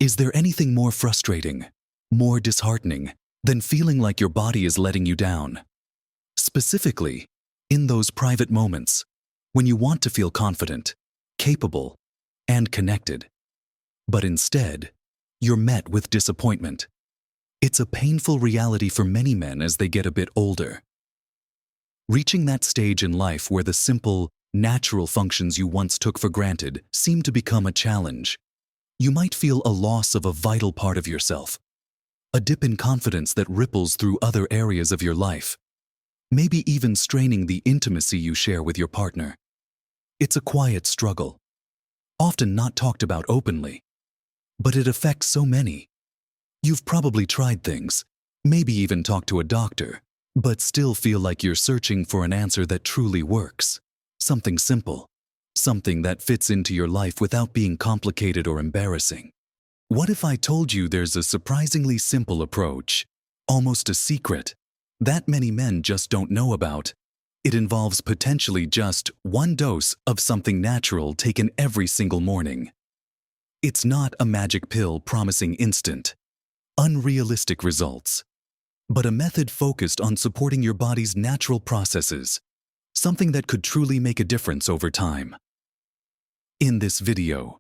Is there anything more frustrating, more disheartening, than feeling like your body is letting you down? Specifically, in those private moments, when you want to feel confident, capable, and connected. But instead, you're met with disappointment. It's a painful reality for many men as they get a bit older. Reaching that stage in life where the simple, natural functions you once took for granted seem to become a challenge. You might feel a loss of a vital part of yourself, a dip in confidence that ripples through other areas of your life, maybe even straining the intimacy you share with your partner. It's a quiet struggle, often not talked about openly, but it affects so many. You've probably tried things, maybe even talked to a doctor, but still feel like you're searching for an answer that truly works. Something simple, something that fits into your life without being complicated or embarrassing. What if I told you there's a surprisingly simple approach, almost a secret, that many men just don't know about? It involves potentially just one dose of something natural taken every single morning. It's not a magic pill promising instant, unrealistic results, but a method focused on supporting your body's natural processes, something that could truly make a difference over time. In this video,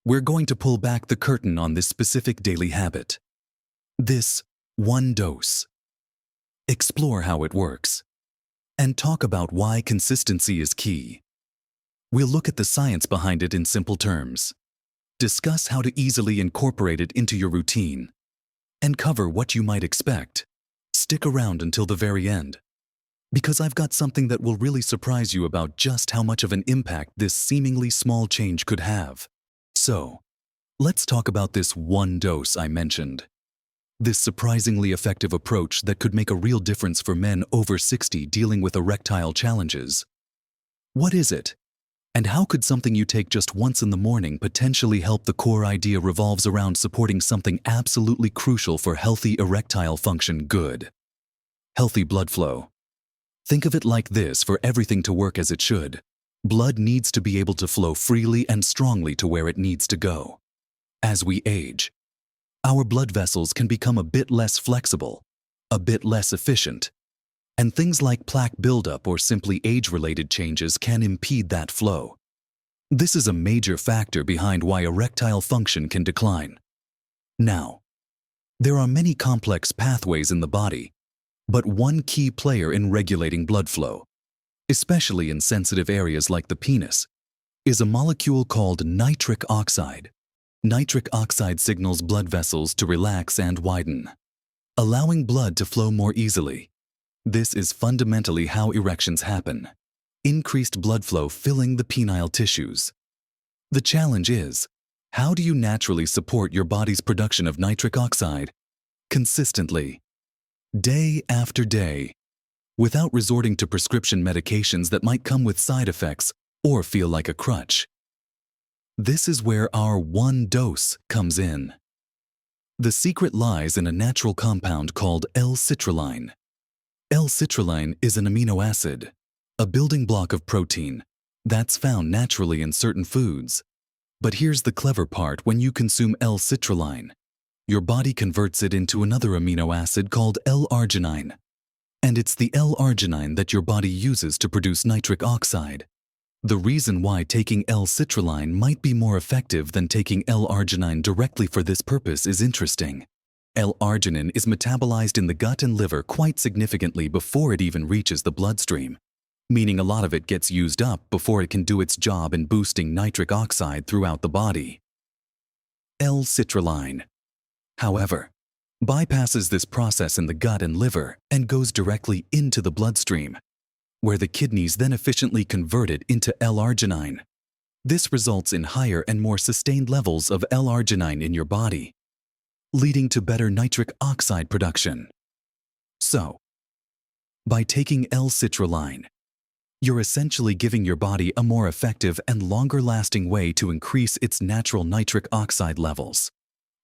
we're going to pull back the curtain on this specific daily habit. This one dose. Explore how it works, and talk about why consistency is key. We'll look at the science behind it in simple terms, discuss how to easily incorporate it into your routine, and cover what you might expect. Stick around until the very end, because I've got something that will really surprise you about just how much of an impact this seemingly small change could have. So, let's talk about this one dose I mentioned. This surprisingly effective approach that could make a real difference for men over 60 dealing with erectile challenges. What is it? And how could something you take just once in the morning potentially help? The core idea revolves around supporting something absolutely crucial for healthy erectile function. Good, healthy blood flow. Think of it like this: for everything to work as it should, blood needs to be able to flow freely and strongly to where it needs to go. As we age, our blood vessels can become a bit less flexible, a bit less efficient, and things like plaque buildup or simply age-related changes can impede that flow. This is a major factor behind why erectile function can decline. Now, there are many complex pathways in the body, but one key player in regulating blood flow, especially in sensitive areas like the penis, is a molecule called nitric oxide. Nitric oxide signals blood vessels to relax and widen, allowing blood to flow more easily. This is fundamentally how erections happen: increased blood flow filling the penile tissues. The challenge is, how do you naturally support your body's production of nitric oxide consistently, day after day, without resorting to prescription medications that might come with side effects or feel like a crutch? This is where our one dose comes in. The secret lies in a natural compound called L-citrulline. L-citrulline is an amino acid, a building block of protein, that's found naturally in certain foods. But here's the clever part: when you consume L-citrulline, your body converts it into another amino acid called L-arginine. And it's the L-arginine that your body uses to produce nitric oxide. The reason why taking L-citrulline might be more effective than taking L-arginine directly for this purpose is interesting. L-arginine is metabolized in the gut and liver quite significantly before it even reaches the bloodstream, meaning a lot of it gets used up before it can do its job in boosting nitric oxide throughout the body. L-citrulline, however, bypasses this process in the gut and liver and goes directly into the bloodstream, where the kidneys then efficiently convert it into L-arginine. This results in higher and more sustained levels of L-arginine in your body, leading to better nitric oxide production. So, by taking L-citrulline, you're essentially giving your body a more effective and longer-lasting way to increase its natural nitric oxide levels,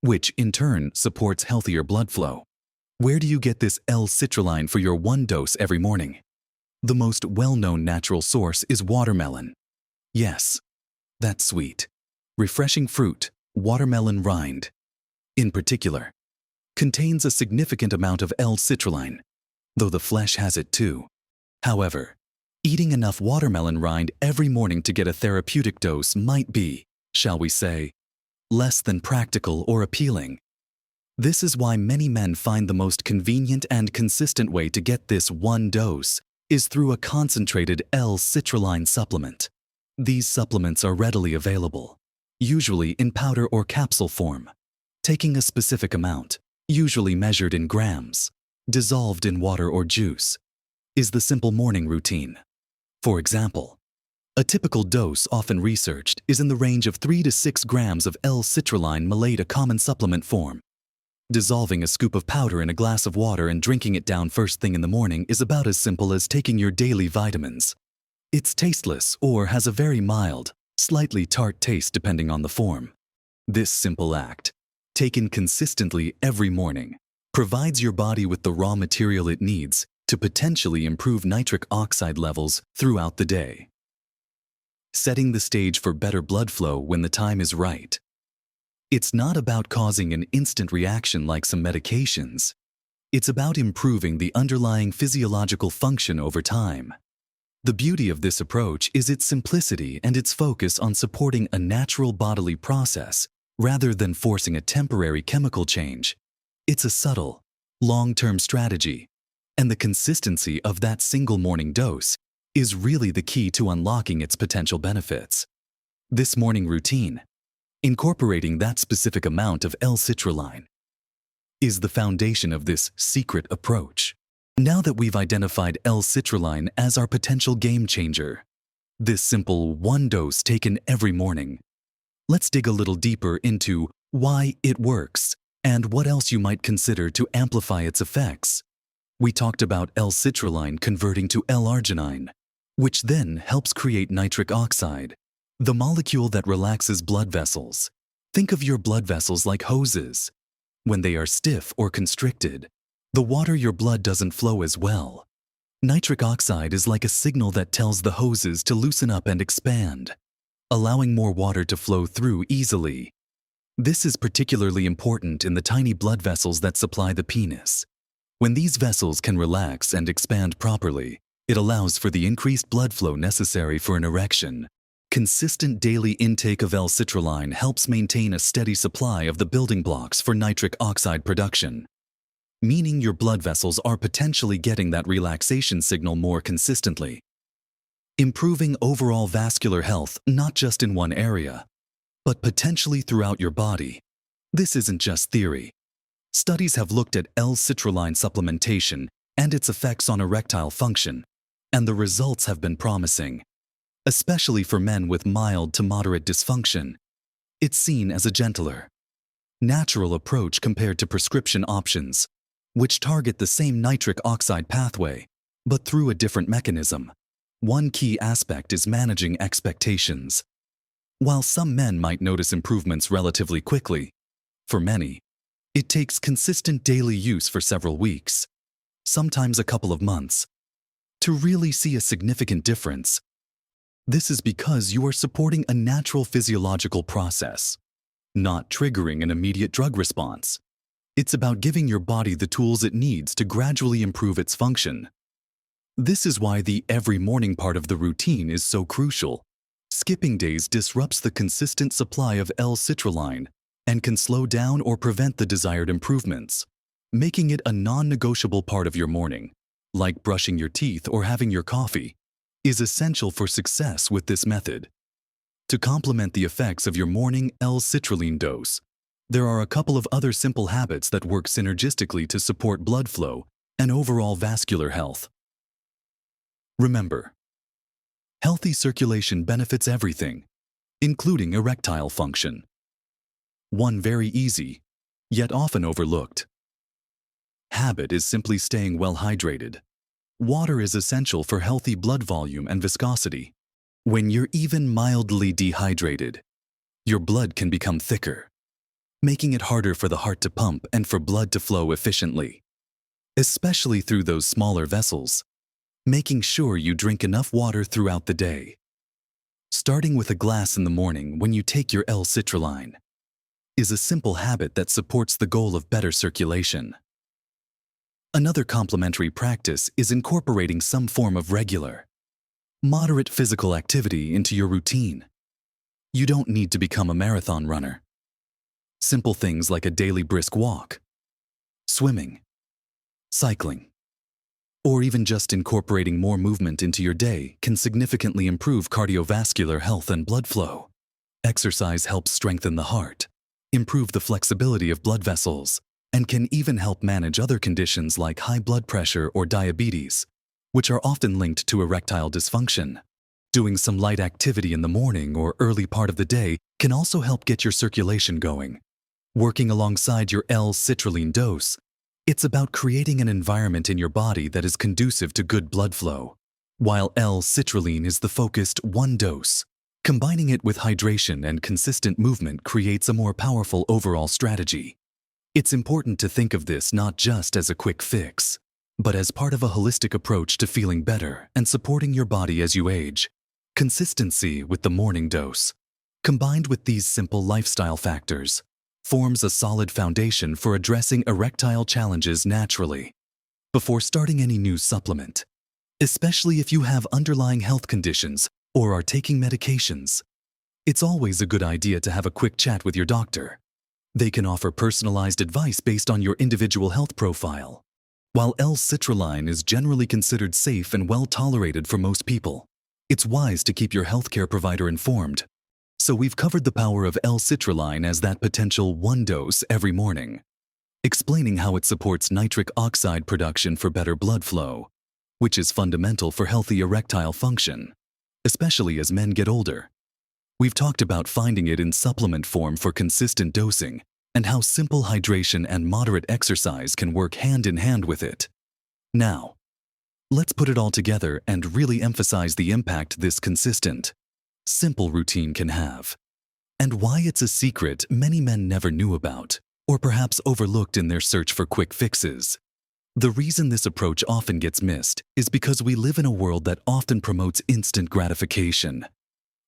which in turn supports healthier blood flow. Where do you get this L-citrulline for your one dose every morning? The most well-known natural source is watermelon. Yes, that sweet, refreshing fruit, watermelon rind. in particular, contains a significant amount of L-citrulline, though the flesh has it too. However, eating enough watermelon rind every morning to get a therapeutic dose might be, shall we say, less than practical or appealing. This is why many men find the most convenient and consistent way to get this one dose is through a concentrated L-citrulline supplement. These supplements are readily available, usually in powder or capsule form. Taking a specific amount, usually measured in grams, dissolved in water or juice, is the simple morning routine. For example, a typical dose often researched is in the range of 3 to 6 grams of L-citrulline malate, a common supplement form. Dissolving a scoop of powder in a glass of water and drinking it down first thing in the morning is about as simple as taking your daily vitamins. It's tasteless or has a very mild, slightly tart taste depending on the form. This simple act, taken consistently every morning, provides your body with the raw material it needs to potentially improve nitric oxide levels throughout the day. Setting the stage for better blood flow when the time is right. It's not about causing an instant reaction like some medications. It's about improving the underlying physiological function over time. The beauty of this approach is its simplicity and its focus on supporting a natural bodily process rather than forcing a temporary chemical change. It's a subtle, long-term strategy, and the consistency of that single morning dose is really the key to unlocking its potential benefits. This morning routine, incorporating that specific amount of L-citrulline, is the foundation of this secret approach. Now that we've identified L-citrulline as our potential game changer, this simple one dose taken every morning, let's dig a little deeper into why it works and what else you might consider to amplify its effects. We talked about L-citrulline converting to L-arginine, which then helps create nitric oxide, the molecule that relaxes blood vessels. Think of your blood vessels like hoses. When they are stiff or constricted, the water your blood doesn't flow as well. Nitric oxide is like a signal that tells the hoses to loosen up and expand, allowing more water to flow through easily. This is particularly important in the tiny blood vessels that supply the penis. When these vessels can relax and expand properly, it allows for the increased blood flow necessary for an erection. Consistent daily intake of L-citrulline helps maintain a steady supply of the building blocks for nitric oxide production, meaning your blood vessels are potentially getting that relaxation signal more consistently. Improving overall vascular health not just in one area, but potentially throughout your body. This isn't just theory. Studies have looked at L-citrulline supplementation and its effects on erectile function, and the results have been promising. Especially for men with mild to moderate dysfunction, it's seen as a gentler, natural approach compared to prescription options, which target the same nitric oxide pathway, but through a different mechanism. One key aspect is managing expectations. While some men might notice improvements relatively quickly, for many, it takes consistent daily use for several weeks, sometimes a couple of months, to really see a significant difference. This is because you are supporting a natural physiological process, not triggering an immediate drug response. It's about giving your body the tools it needs to gradually improve its function. This is why the every morning part of the routine is so crucial. Skipping days disrupts the consistent supply of L-citrulline and can slow down or prevent the desired improvements, making it a non-negotiable part of your morning, like brushing your teeth or having your coffee, is essential for success with this method. To complement the effects of your morning L-citrulline dose, there are a couple of other simple habits that work synergistically to support blood flow and overall vascular health. Remember, healthy circulation benefits everything, including erectile function. One very easy, yet often overlooked, habit is simply staying well hydrated. Water is essential for healthy blood volume and viscosity. When you're even mildly dehydrated, your blood can become thicker, making it harder for the heart to pump and for blood to flow efficiently, especially through those smaller vessels. Making sure you drink enough water throughout the day, starting with a glass in the morning when you take your L-citrulline. is a simple habit that supports the goal of better circulation. Another complementary practice is incorporating some form of regular, moderate physical activity into your routine. You don't need to become a marathon runner. Simple things like a daily brisk walk, swimming, cycling, or even just incorporating more movement into your day can significantly improve cardiovascular health and blood flow. Exercise helps strengthen the heart, improve the flexibility of blood vessels, and can even help manage other conditions like high blood pressure or diabetes, which are often linked to erectile dysfunction. Doing some light activity in the morning or early part of the day can also help get your circulation going. Working alongside your L-citrulline dose, it's about creating an environment in your body that is conducive to good blood flow. While L-citrulline is the focused one dose, combining it with hydration and consistent movement creates a more powerful overall strategy. It's important to think of this not just as a quick fix, but as part of a holistic approach to feeling better and supporting your body as you age. Consistency with the morning dose, combined with these simple lifestyle factors, forms a solid foundation for addressing erectile challenges naturally. Before starting any new supplement, especially if you have underlying health conditions or are taking medications, it's always a good idea to have a quick chat with your doctor. They can offer personalized advice based on your individual health profile. While L-citrulline is generally considered safe and well tolerated for most people, it's wise to keep your healthcare provider informed. So we've covered the power of L-citrulline as that potential one dose every morning, explaining how it supports nitric oxide production for better blood flow, which is fundamental for healthy erectile function, especially as men get older. We've talked about finding it in supplement form for consistent dosing and how simple hydration and moderate exercise can work hand in hand with it. Now, let's put it all together and really emphasize the impact this consistent, simple routine can have, and why it's a secret many men never knew about, or perhaps overlooked in their search for quick fixes. The reason this approach often gets missed is because we live in a world that often promotes instant gratification.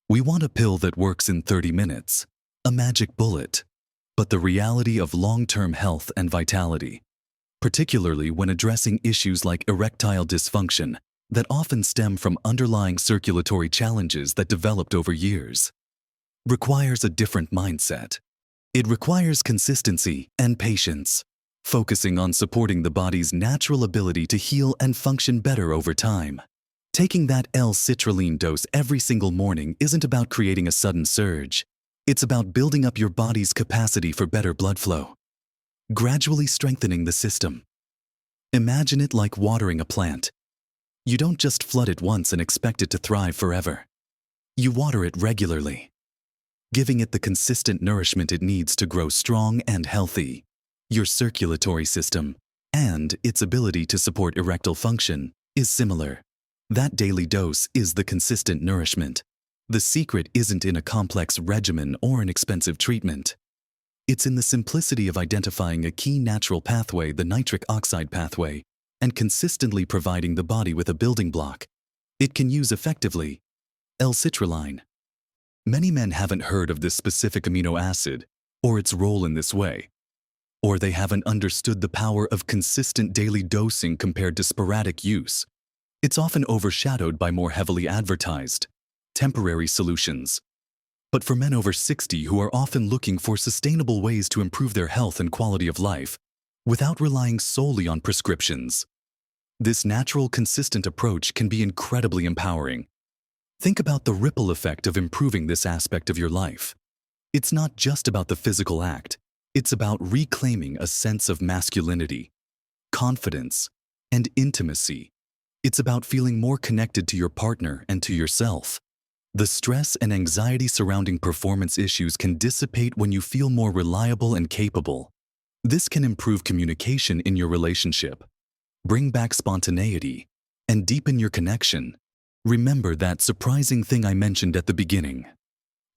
We want a pill that works in 30 minutes, a magic bullet. But the reality of long-term health and vitality, particularly when addressing issues like erectile dysfunction that often stem from underlying circulatory challenges that developed over years, requires a different mindset. It requires consistency and patience, focusing on supporting the body's natural ability to heal and function better over time. Taking that L-citrulline dose every single morning isn't about creating a sudden surge. It's about building up your body's capacity for better blood flow, gradually strengthening the system. Imagine it like watering a plant. You don't just flood it once and expect it to thrive forever. You water it regularly, giving it the consistent nourishment it needs to grow strong and healthy. Your circulatory system and its ability to support erectile function is similar. That daily dose is the consistent nourishment. The secret isn't in a complex regimen or an expensive treatment. It's in the simplicity of identifying a key natural pathway, the nitric oxide pathway, and consistently providing the body with a building block it can use effectively: L-citrulline. Many men haven't heard of this specific amino acid or its role in this way, or they haven't understood the power of consistent daily dosing compared to sporadic use. It's often overshadowed by more heavily advertised, temporary solutions. But for men over 60 who are often looking for sustainable ways to improve their health and quality of life without relying solely on prescriptions, this natural, consistent approach can be incredibly empowering. Think about the ripple effect of improving this aspect of your life. It's not just about the physical act. It's about reclaiming a sense of masculinity, confidence, and intimacy. It's about feeling more connected to your partner and to yourself. The stress and anxiety surrounding performance issues can dissipate when you feel more reliable and capable. This can improve communication in your relationship, bring back spontaneity, and deepen your connection. Remember that surprising thing I mentioned at the beginning.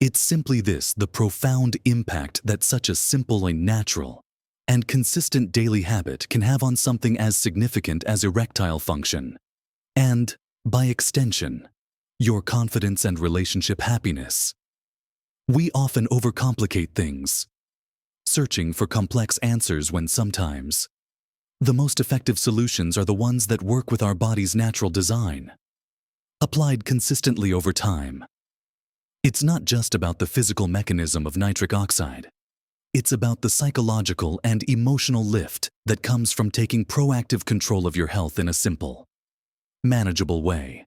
It's simply this: the profound impact that such a simple and natural and consistent daily habit can have on something as significant as erectile function. And, by extension, your confidence and relationship happiness. We often overcomplicate things. searching for complex answers when sometimes the most effective solutions are the ones that work with our body's natural design, applied consistently over time. It's not just about the physical mechanism of nitric oxide. It's about the psychological and emotional lift that comes from taking proactive control of your health in a simple, manageable way.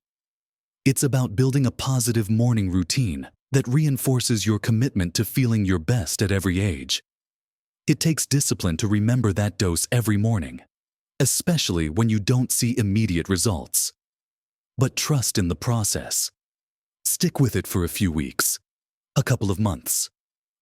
It's about building a positive morning routine that reinforces your commitment to feeling your best at every age. It takes discipline to remember that dose every morning, especially when you don't see immediate results. But trust in the process. Stick with it for a few weeks, a couple of months,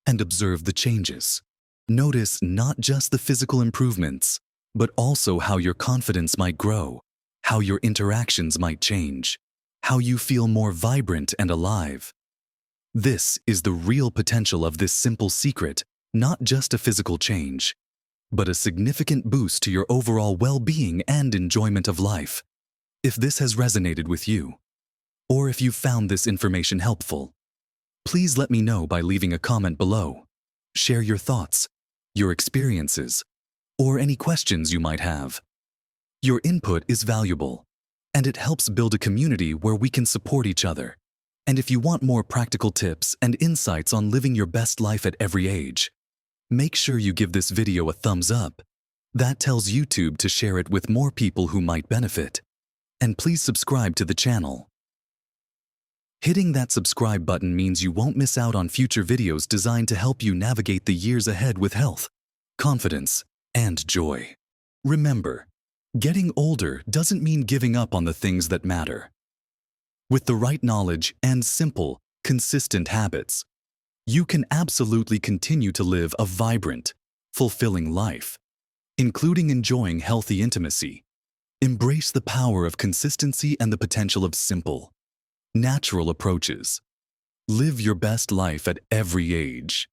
and observe the changes. Notice not just the physical improvements, but also how your confidence might grow, how your interactions might change, how you feel more vibrant and alive. This is the real potential of this simple secret, not just a physical change, but a significant boost to your overall well-being and enjoyment of life. If this has resonated with you, or if you found this information helpful, please let me know by leaving a comment below. Share your thoughts, your experiences, or any questions you might have. Your input is valuable, and it helps build a community where we can support each other. And if you want more practical tips and insights on living your best life at every age, make sure you give this video a thumbs up. That tells YouTube to share it with more people who might benefit. And please subscribe to the channel. Hitting that subscribe button means you won't miss out on future videos designed to help you navigate the years ahead with health, confidence, and joy. Remember, getting older doesn't mean giving up on the things that matter. With the right knowledge and simple, consistent habits, you can absolutely continue to live a vibrant, fulfilling life, including enjoying healthy intimacy. Embrace the power of consistency and the potential of simple, natural approaches. Live your best life at every age.